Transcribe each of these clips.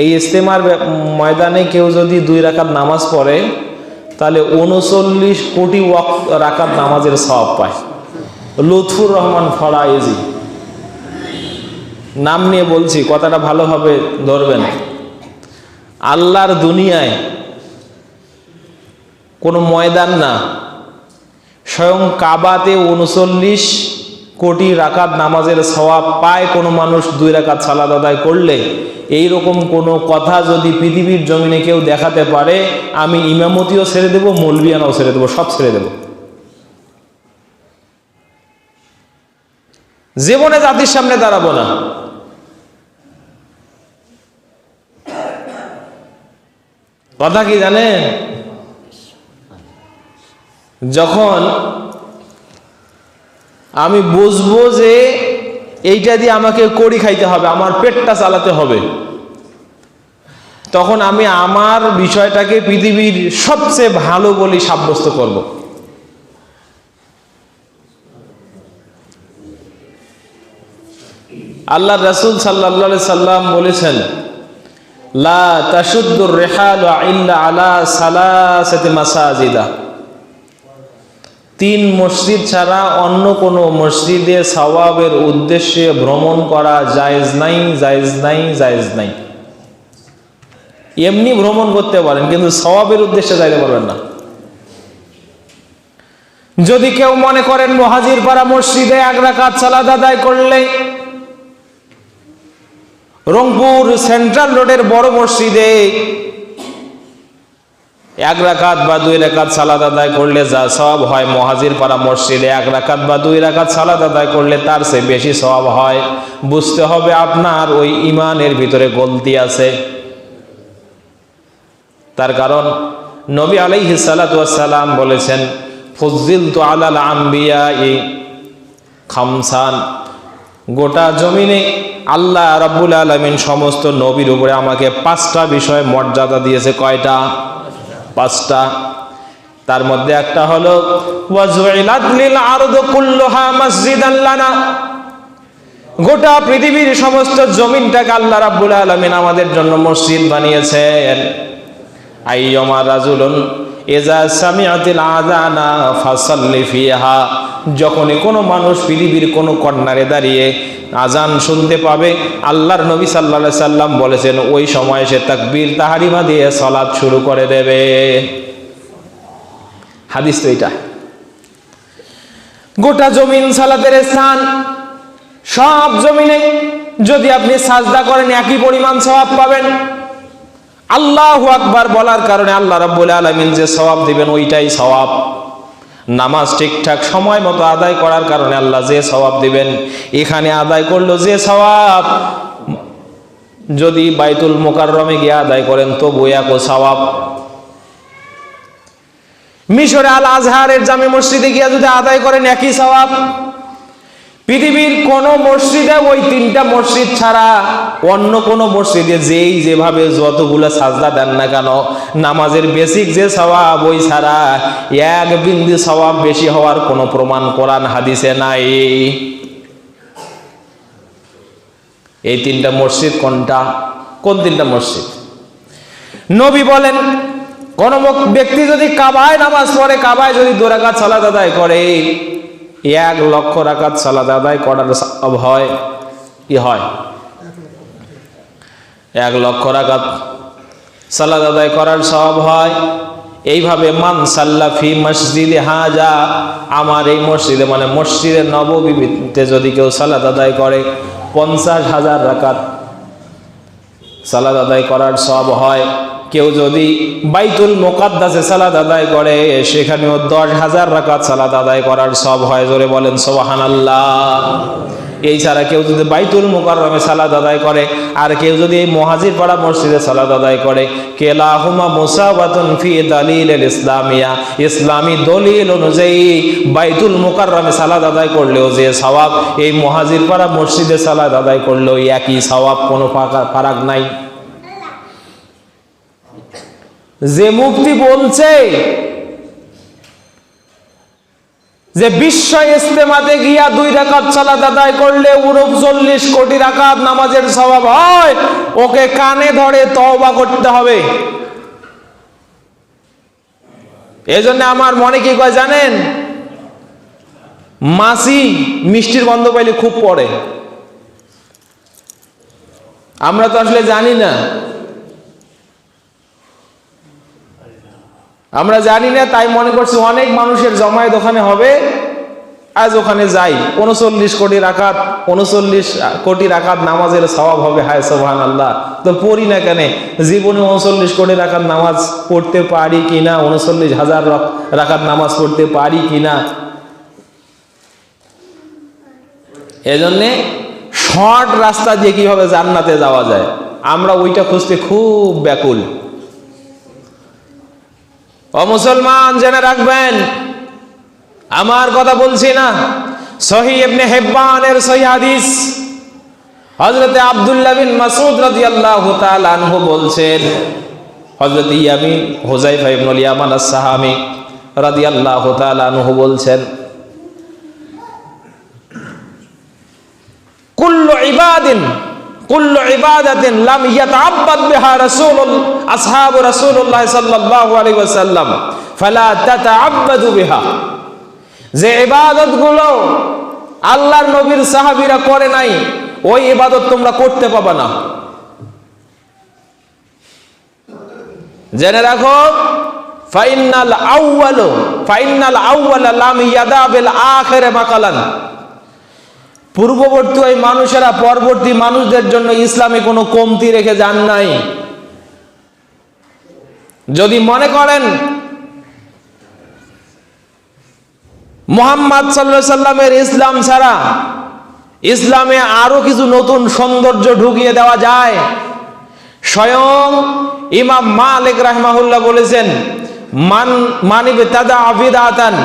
এই ইজতেমার ময়দানে কেউ যদি 2 রাকাত নামাজ পড়ে তাহলে 39 কোটি রাকাত নামাজের সওয়াব পায়। লুৎফুর রহমান ফরাইজি নাম নিয়ে বলছি, কথাটা ভালোভাবে ধরবেন। আল্লাহর দুনিয়ায় কোনো ময়দান না, স্বয়ং কাবাতে 39 কোটি রাকাত নামাজের সওয়াব পায় কোনো মানুষ 2 রাকাত সালাত আদায় করলে। এইরকম কোনো কথা যদি পৃথিবীর জমিনে কেউ দেখাতে পারে, আমি ইমামতিও ছেড়ে দেব, মৌলবিয়ানাও ছেড়ে দেব, সব ছেড়ে দেব। জীবনে জাতির সামনে দাঁড়াবো না। কথা কি জানেন, যখন আমি বুঝবো যে এইটা দিয়ে আমাকে কড়ি খাইতে হবে, আমার পেটটা চালাতে হবে, তখন আমি আমার বিষয়টাকে পৃথিবীর সবচেয়ে ভালো বলে সাব্যস্ত করব। আল্লাহ রাসূল সাল্লাল্লাহু আলাইহি সাল্লাম বলেছেন, লা তাশুদ্দুর রিহালু ইল্লা আলা সালাসাতি মাসাজিদা। 3 মসজিদ ছাড়া অন্য কোনো মসজিদে সওয়াবের উদ্দেশ্যে ভ্রমণ করা জায়েজ নাই, জায়েজ নাই, জায়েজ নাই। এমনি ভ্রমণ করতে পারেন, কিন্তু সওয়াবের উদ্দেশ্যে যাইতে পারবেন না। যদি কেউ মনে করেন মুহাজিরপাড়া মসজিদে 1 রাকাত সালাত আদায় করলে, রংপুর সেন্ট্রাল রোডের বড় মসজিদে 1 রাকাত বা 2 রাকাত সালাত আদায় করলে যা সওয়াব হয়, মুহাজিরপাড়া মসজিদে 1 রাকাত বা 2 রাকাত সালাত আদায় করলে তার চেয়ে বেশি সওয়াব হয়। বুঝতে হবে আপনার ওই ইমানের ভিতরে গলতি আছে। তার কারণ নবী আলাইহিস সালাতু ওয়াস সালাম বলেছেন, ফুজ্জিলতু আলাল আমবিয়াই খামসান। গোটা জমিনে আল্লাহ রাব্বুল আলামিন সমস্ত নবীর উপরে আমাকে 5টা বিষয় মর্যাদা দিয়েছে। কয়টা? 5টা। তার মধ্যে একটা হলো ওয়াজুইলাত লিল আরদু কুল্লুহা মাসজিদান লানা। গোটা পৃথিবীর সমস্ত জমিনটাকে আল্লাহ রাব্বুল আলামিন আমাদের জন্য মসজিদ বানিয়েছেন। আইয়ুমা রাজুলুন ইজা সামিআতিল আযানা ফাসাল্লি ফিহা। যখনই কোনো মানুষ পৃথিবীর কোনো কর্নারে দাঁড়িয়ে আজান শুনতে পাবে, আল্লাহর নবী সাল্লাল্লাহু আলাইহি সাল্লাম বলেছেন ওই সময় সে তাকবীর তাহরিমা দিয়ে সালাত শুরু করে দেবে। হাদিস তো এটা। গোটা জমিন সালাতের স্থান। সব জমিনে যদি আপনি সাজদা করেন একই পরিমাণ সওয়াব পাবেন। আল্লাহু আকবার বলার কারণে আল্লাহ রাব্বুল আলামিন যে সওয়াব দিবেন ওইটাই সওয়াব। নামাজ ঠিকঠাক সময় মতো আদায় করার কারণে আল্লাহ যে সওয়াব দিবেন, এখানে আদায় করলো যে সওয়াব, যদি বাইতুল মুকাররমে গিয়ে আদায় করেন তবু একই সওয়াব। মিশরে আল আজহারের জামে মসজিদে গিয়ে যদি আদায় করেন একই সওয়াব। পৃথিবীর কোন মসজিদে ওই 3টা মসজিদ ছাড়া অন্য কোন মসজিদে যেই যেভাবে যতগুলো সাজদা দেন না কেন, নামাজের বেসিক যে সওয়াব ওই ছাড়া 1 বিন্দু সওয়াব বেশি হওয়ার কোনো প্রমাণ কোরআন হাদিসে নাই। এই 3টা মসজিদ কোনটা? কোন 3টা মসজিদ? নবী বলেন, কোন ব্যক্তি যদি কাবায় নামাজ পড়ে, কাবায় যদি 2 রাকাত সালাত আদায় করে, 1 লক্ষ রাকাত সালাত আদায় করার সওয়াব হয়। কি হয়? 1 লক্ষ রাকাত সালাত আদায় করার সওয়াব হয়। এইভাবে মান সাল্লা ফি মসজিদে হাজা, আমার এই মসজিদে মানে মসজিদে নববীতে যদি কেউ সালাত আদায় করে 50,000 রাকাত সালাত আদায় করার সওয়াব হয়। কেউ যদি বাইতুল মুকাদ্দাসে সালাত আদায় করে সেখানেও 10,000 রাকাত সালাত আদায় করার সওয়াব হয়। জোরে বলেন সুবহানাল্লাহ। এই ছাড়া কেউ যদি বাইতুল মুকাররমে সালাত আদায় করে আর কেউ যদি এই মুহাজিরপাড়া মসজিদে সালাত আদায় করে, কেলাহুমা মুসাওয়াতুন ফি দালিলিল ইসলামিয়া, ইসলামী দলিল অনুযায়ী বাইতুল মুকাররমে সালাত আদায় করলেও যে সওয়াব, এই মুহাজিরপাড়া মসজিদে সালাত আদায় করলেও একই সওয়াব, কোনো ফারাক নাই। যে মুফতি বলছে যে বিশ্ব ইজতেমাতে গিয়া 2 রাকাত সালাত আদায় করলে 39 কোটি রাকাত নামাজের সওয়াব হয়, ওকে কানে ধরে তওবা করতে হবে। এজন্য আমার মনে কি কয় জানেন, মাছি মিষ্টির গন্ধ পাইলে খুব পড়ে। আমরা তো আসলে জানি না, তাই মনে করছি অনেক মানুষের জমায়েত ওখানে হবে, আজ ওখানে যাই, 39 কোটি রাকাত নামাজের সওয়াব হবে। হায় সুবহানাল্লাহ, তো পড়ি না কেন? জীবনে 39 কোটি রাকাত নামাজ পড়তে পারি কিনা, 39,000 রাকাত নামাজ পড়তে পারি কিনা। এজন্যে শর্ট রাস্তা দিয়ে কিভাবে জান্নাতে যাওয়া যায়, আমরা ওইটা খুঁজতে খুব ব্যাকুল। ও মুসলমান, জেনে রাখবেন, আমার কথা বলছি না, সহিহ ইবনে হিব্বানের সহিহ হাদিস, হযরত আব্দুল্লাহ বিন মাসউদ রাদিয়াল্লাহু তাআলা আনহু বলছেন, হযরত হুযায়ফা ইবনুল ইয়ামান আস-সাহাবী রাদিয়াল্লাহু তাআলা আনহু বলছেন, কুল্লু ইবাদাতিন লাম ইয়াতাআব্বাদ বিহা আসহাবু রাসূলুল্লাহ সাল্লাল্লাহু আলাইহি ওয়াসাল্লাম ফালা তাতাআব্বাদু বিহা। যে ইবাদতগুলো আল্লাহর নবীর সাহাবীরা করে নাই, ওই ইবাদত তোমরা করতে পাবা না। জেনে রাখো, ফাইনাল আউয়ালা লাম ইয়াদা বিল আখির মাকালান। পূর্ববর্তী ওই মানুষেরা পরবর্তী মানুষদের জন্য ইসলামে কোনো কমতি রেখে যান নাই। যদি মনে করেন মুহাম্মদ সাল্লাল্লাহু আলাইহি সাল্লামের ইসলাম ছাড়া ইসলামে আরো কিছু নতুন সৌন্দর্য ঢুকিয়ে দেওয়া যায়, স্বয়ং ইমাম মালিক রাহিমাহুল্লাহ বলেছেন, মান ইবতাদা বিদআতান,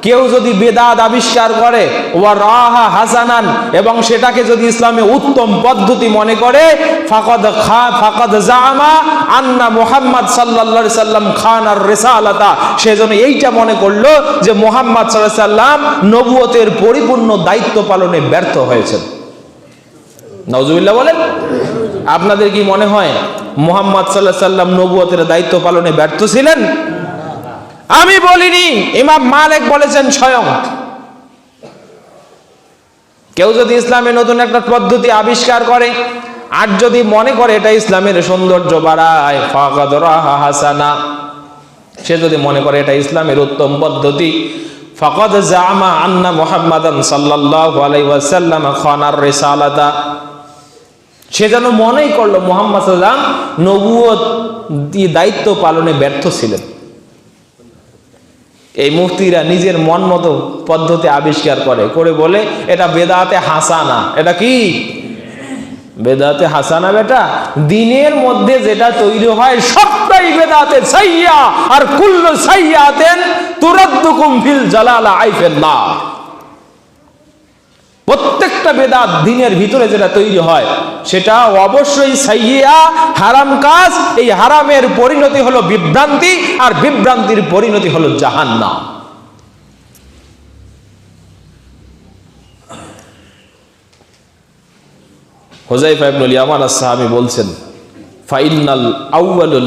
কেউ যদি বেদাত আবিষ্কার করে, ওয়া রাহা হাসানান, এবং সেটাকে যদি ইসলামে উত্তম পদ্ধতি মনে করে, ফাকাদ জাআমা আন্না মুহাম্মদ সাল্লাল্লাহু আলাইহি সাল্লাম খানার রিসালাতা, সেজন্য এইটা মনে করলো যে মুহাম্মদ সাল্লাল্লাহু আলাইহি সাল্লাম নবুয়তের পরিপূর্ণ দায়িত্ব পালনে ব্যর্থ হয়েছেন। নাউজুবিল্লাহ বলেন। আপনাদের কি মনে হয় মুহাম্মদ সাল্লাল্লাহু আলাইহি সাল্লাম নবুয়তের দায়িত্ব পালনে ব্যর্থ ছিলেন? আমি বলিনি, ইমাম মালিক বলেছেন স্বয়ং। কেউ যদি ইসলামে নতুন একটা পদ্ধতি আবিষ্কার করে আর যদি মনে করে এটা ইসলামের সৌন্দর্য বাড়ায়, ফাকাদ রাহা হাসানা, সে যদি মনে করে এটা ইসলামের উত্তম পদ্ধতি, ফাকাদ জাআমা আন্না মুহাম্মাদান সাল্লাল্লাহু আলাইহি ওয়াসাল্লাম খানার রিসালাতা, সে যেন মনেই করলো মুহাম্মদ সাল্লাল্লাহু আলাইহি ওয়াসাল্লাম নবুয়ত দায়িত্ব পালনে ব্যর্থ ছিলেন। এই মুফতিরা নিজের মন মতো পদ্ধতি আবিষ্কার করে বলে এটা বেদাতে হাসানা। এটা কি বেদাতে হাসানা? বেটা, দিনের মধ্যে যেটা তৈরি হয় সবটাই বেদাতে সাইয়্যা, আর কুল্লু সাইয়্যাতিন তুরাদ্দুকুম ফিল জালালা আইফিল্লাহ। প্রত্যেকটা বেদাত দিনের ভিতরে যেটা তৈরি হয় সেটা অবশ্যই সাইয়্যা, হারাম কাজ। এই হারামের পরিণতি হলো বিভ্রান্তি, আর বিভ্রান্তির পরিণতি হলো জাহান্নাম। হুযায়ফা ইবনুল ইয়ামান আস-সাহাবী বলছেন, ফাইনাল আউয়ালু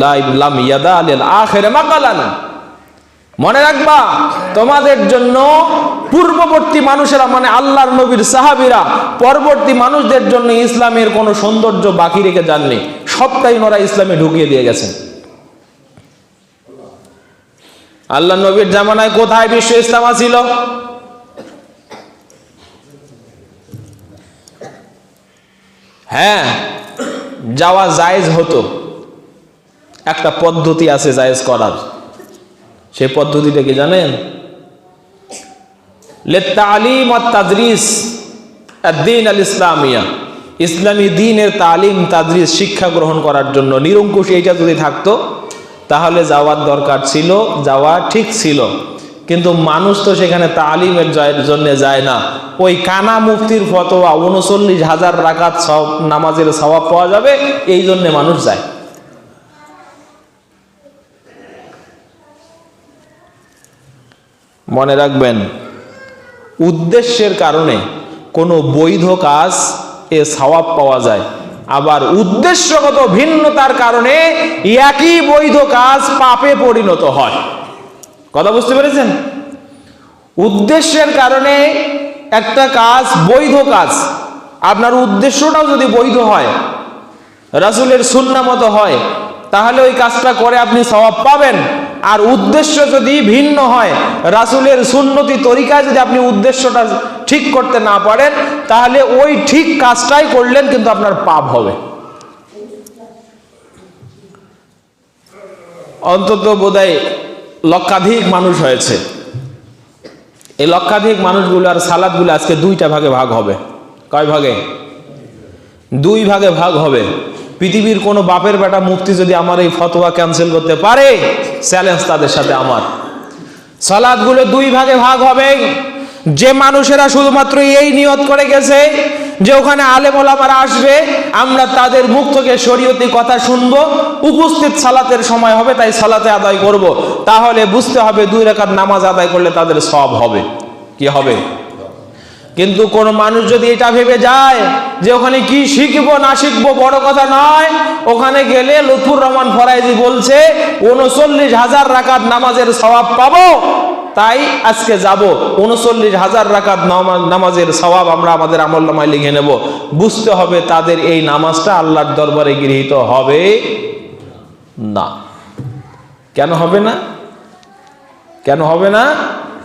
লাম ইয়াদা লিল আখির মাকালান, মনে রাখবা তোমাদের জন্য পূর্ববর্তী মানুষেরা, মানে আল্লাহর নবীর সাহাবীরা পরবর্তী মানুষদের জন্য ইসলামের কোনো সৌন্দর্য বাকি রেখে যাননি, সবটাই ওরা ইসলামে ঢুকিয়ে দিয়ে গেছেন। আল্লাহর নবীর জামানায় কোথায় বিশ্ব ইজতেমা ছিল? হ্যাঁ, যাওয়া জায়েজ হতো, একটা পদ্ধতি আছে জায়েজ করার। সেই পদ্ধতিটা কি জানেন? লিতালিম ওয়াত তাদরিস আদ-দ্বীন আল-ইসলামিয়া, ইসলামী দ্বীনের তালিম তাদরিস শিক্ষা গ্রহণ করার জন্য নিরঙ্কুশ এইটা যদি থাকতো তাহলে যাওয়ার দরকার ছিল, যাওয়া ঠিক ছিল। কিন্তু মানুষ তো সেখানে তালিমের জন্য যায় না। ওই কানা মুফতির ফতোয়া 39,000 রাকাত নামাজের সওয়াব পাওয়া যাবে, এই জন্য মানুষ যায়। মনে রাখবেন, উদ্দেশ্যের কারণে কোনো বৈধ কাজ এ সওয়াব পাওয়া যায়, আবার উদ্দেশ্যগত ভিন্নতার কারণে একই বৈধ কাজ পাপে পরিণত হয়। কথা বুঝতে পেরেছেন? উদ্দেশ্যের কারণে একটা কাজ বৈধ কাজ, আপনার উদ্দেশ্যটাও যদি বৈধ হয়, রাসূলের সুন্নাহ মতো হয়, তাহলে ওই কাজটা করে আপনি সওয়াব পাবেন। আর উদ্দেশ্য যদি ভিন্ন হয়, রাসূলের সুন্নতি তরিকায় যদি আপনি উদ্দেশ্যটা ঠিক করতে না পারেন, তাহলে ওই ঠিক কাজটাই করলেন কিন্তু আপনার পাপ হবে। অন্তত বোধহয় লক্ষাধিক মানুষ হয়েছে। এই লক্ষাধিক মানুষগুলো আর সালাদগুলো আজকে দুইটা ভাগে ভাগ হবে। কয় ভাগে? দুই ভাগে ভাগ হবে। পৃথিবীর কোনো বাপের বেটা মুফতি যদি আমার এই ফতোয়া ক্যান্সেল করতে পারে, চ্যালেঞ্জ তাদের সাথে আমার। সালাদগুলো দুই ভাগে ভাগ হবে। যে মানুষেরা শুধুমাত্র এই নিয়ত করে গেছে যে ওখানে আলেম ওলামারা আসবে, আমরা তাদের মুখ থেকে শরীয়তি কথা শুনবো, উপস্থিত সালাতের সময় হবে তাই সালাতে আদায় করব, তাহলে বুঝতে হবে 2 রাকাত নামাজ আদায় করলে তাদের সওয়াব হবে। কি হবে? কিন্তু কোন মানুষ যদি এটা ভেবে যায় যে ওখানে কি শিখবো না শিখবো বড় কথা নয়, ওখানে গেলে লুৎফুর রহমান ফরাইজি বলছে 39,000 রাকাত নামাজের সওয়াব পাবো, তাই আজকে যাব, 39,000 রাকাত নামাজের সওয়াব আমরা আমাদের আমলনামায় লিখে নেব। বুঝতে হবে তাদের এই নামাজটা আল্লাহর দরবারে গৃহীত হবে না। কেন হবে না? কেন হবে না?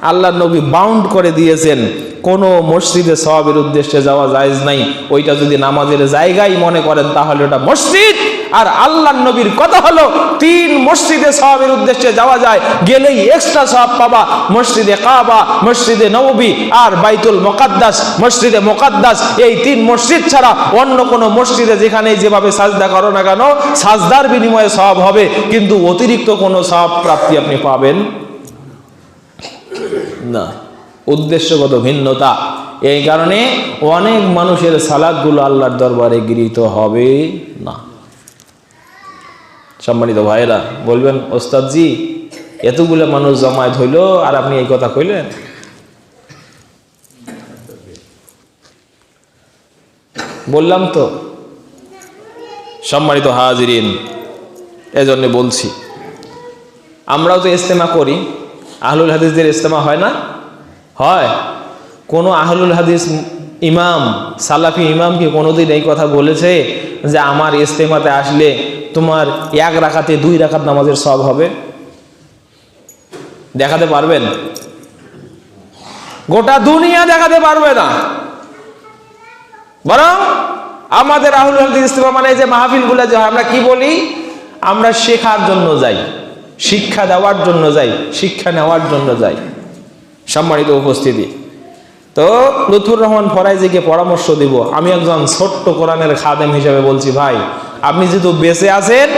আল্লাহর নবী বাউন্ড করে দিয়েছেন, কোন মসজিদে সওয়াবের উদ্দেশ্যে যাওয়া জায়েজ নাই। ওইটা যদি নামাজের জায়গায় মনে করেন তাহলে ওটা মসজিদ। আর আল্লাহর নবীর কথা হলো 3 মসজিদে সওয়াবের উদ্দেশ্যে যাওয়া যায়, গেলেই এক্সট্রা সওয়াব পাবা। মসজিদে কাবা, মসজিদে নববী আর বাইতুল মুকাদ্দাস। মসজিদে মুকাদ্দাস এই 3 মসজিদ ছাড়া অন্য কোন মসজিদে যেখানে যেভাবে সাজদা করো না কেন, সাজদার বিনিময়ে সওয়াব হবে, কিন্তু অতিরিক্ত কোনো সওয়াব প্রাপ্তি আপনি পাবেন না। উদ্দেশ্যগত ভিন্নতা, এই কারণে অনেক মানুষের সালাদগুলো আল্লাহর দরবারে গৃহীত হবে না। সম্মানিত ভাইরা বলবেন, ওস্তাদজি এতগুলো মানুষ জমায়েত হইল আর আপনি এই কথা কইলেন? বললাম তো। সম্মানিত হাজিরিন, এজন্য বলছি, আমরাও তো ইজতেমা করি। আহলুল হাদিসদের ইজতেমা হয় না? হয়। কোনো আহলুল হাদিস ইমাম, সালাফি ইমাম কি কোনোদিন এই কথা বলেছে যে আমার ইজতেমাতে আসলে তোমার 1 রাকাতে 2 রাকাত নামাজের সওয়াব হবে? দেখাতে পারবেন? গোটা দুনিয়া দেখাতে পারবে না। বরং আমাদের আহলুল হাদিস ইজতেমা মানে যে মাহফিলগুলো যে আমরা কি বলি, আমরা শেখার জন্য যাই, শিক্ষা দেওয়ার জন্য যাই, শিক্ষা নেওয়ার জন্য যাই। সম্মানিত উপস্থিতি, তো লুৎফুর রহমান ফরাইজিকে পরামর্শ দিব, আমি একজন ছোট্ট কোরআনের খাদেম হিসেবে বলছি, ভাই আপনি যেহেতু বেঁচে আছেন,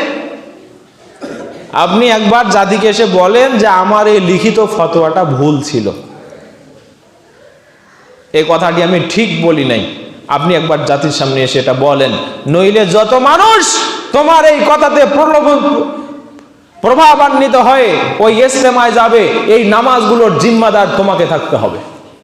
আপনি একবার জাতিকে এসে বলেন যে আমার এই লিখিত ফতোয়াটা ভুল ছিল, এই কথাটি আমি ঠিক বলি নাই। আপনি একবার জাতির সামনে এসে এটা বলেন, নইলে যত মানুষ তোমার এই কথাতে প্রভাবান্বিত হয়ে ওই ইজতেমায় যাবে, এই নামাজগুলোর জিম্মাদার তোমাকে থাকতে হবে।